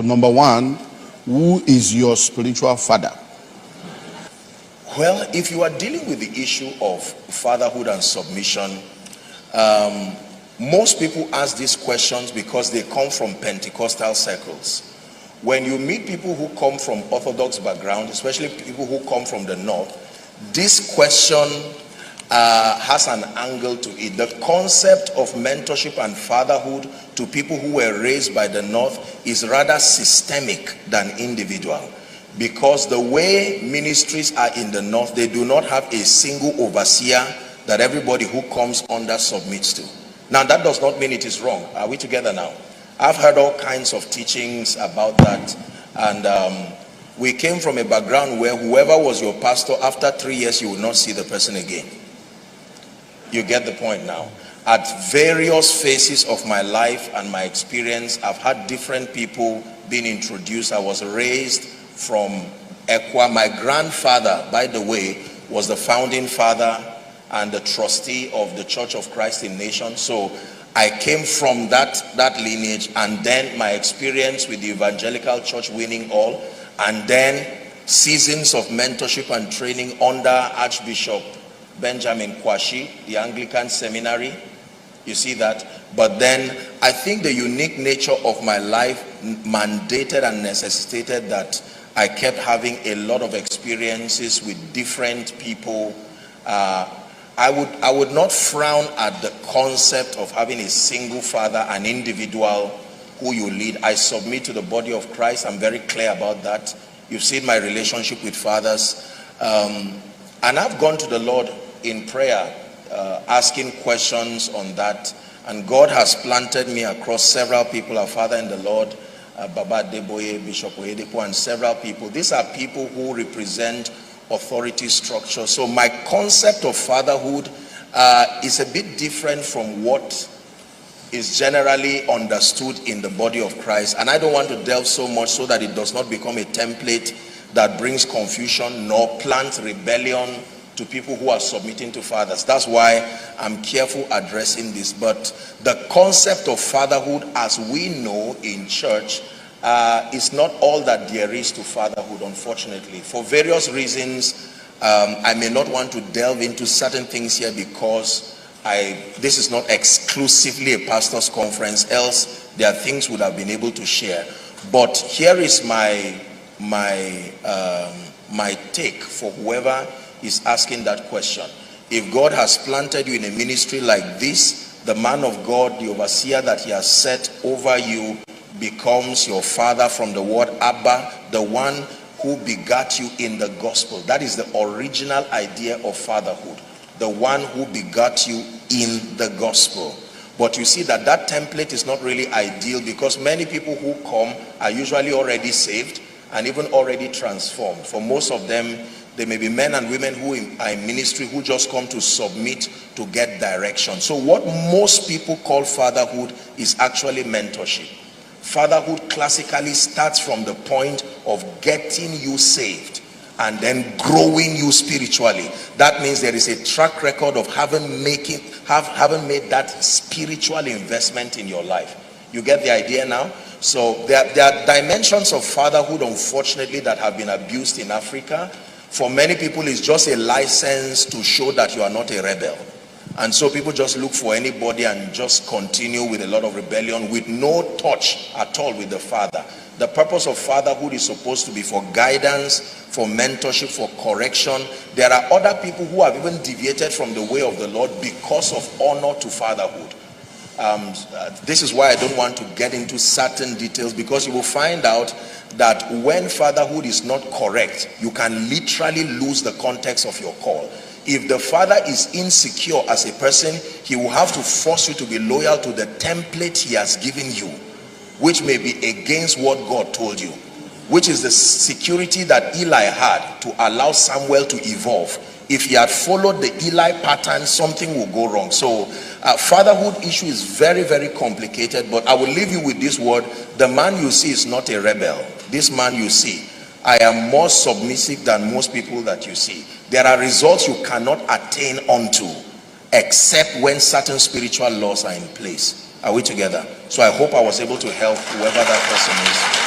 Number one, who is your spiritual father? Well, if you are dealing with the issue of fatherhood and submission, most people ask these questions because they come from Pentecostal circles. When you meet people who come from Orthodox background, especially people who come from the North, this question has an angle to it. The concept of mentorship and fatherhood to people who were raised by the North is rather systemic than individual, because the way ministries are in the North, they do not have a single overseer that everybody who comes under submits to. Now, that does not mean it is wrong. Are we together now? I've heard all kinds of teachings about that, and we came from a background where whoever was your pastor, after 3 years you will not see the person again. You get the point now. At various phases of my life and my experience, I've had different people being introduced. I was raised from Ekwa. My grandfather, by the way, was the founding father and the trustee of the Church of Christ in Nations. So I came from that lineage, and then my experience with the evangelical church winning all, and then seasons of mentorship and training under Archbishop Benjamin Kwashi, the Anglican seminary. You see that? But then I think the unique nature of my life mandated and necessitated that I kept having a lot of experiences with different people. I would not frown at the concept of having a single father, an individual who you lead. I submit to the body of Christ. I'm very clear about that. You've seen my relationship with fathers. And I've gone to the Lord in prayer, asking questions on that. And God has planted me across several people, our father in the Lord, Baba Deboye, Bishop Oyedepo, and several people. These are people who represent authority structure. So my concept of fatherhood is a bit different from what is generally understood in the body of Christ. And I don't want to delve so much so that it does not become a template that brings confusion nor plant rebellion to people who are submitting to fathers. That's why I'm careful addressing this. But the concept of fatherhood as we know in church is not all that there is to fatherhood, unfortunately. For various reasons, I may not want to delve into certain things here because this is not exclusively a pastor's conference, else there are things would have been able to share. But here is my take for whoever is asking that question. If God has planted you in a ministry like this, the man of God, the overseer that he has set over you, becomes your father from the word Abba, the one who begat you in the gospel. That is the original idea of fatherhood, the one who begat you in the gospel. But you see that template is not really ideal, because many people who come are usually already saved and even already transformed. For most of them, there may be men and women who are in ministry who just come to submit to get direction. So what most people call fatherhood is actually mentorship. Fatherhood classically starts from the point of getting you saved and then growing you spiritually. That means there is a track record of having made that spiritual investment in your life. You get the idea now? So there are dimensions of fatherhood, unfortunately, that have been abused in Africa. For many people, it's just a license to show that you are not a rebel. And so people just look for anybody and just continue with a lot of rebellion with no touch at all with the father. The purpose of fatherhood is supposed to be for guidance, for mentorship, for correction. There are other people who have even deviated from the way of the Lord because of honor to fatherhood. This is why I don't want to get into certain details, because you will find out that when fatherhood is not correct, you can literally lose the context of your call. If the father is insecure as a person, he will have to force you to be loyal to the template he has given you, which may be against what God told you, which is the security that Eli had to allow Samuel to evolve. If he had followed the Eli pattern, something will go wrong. So fatherhood issue is very, very complicated, but I will leave you with this word. The man you see is not a rebel. This man you see, I am more submissive than most people that you see. There are results you cannot attain unto except when certain spiritual laws are in place. Are we together? So I hope I was able to help whoever that person is.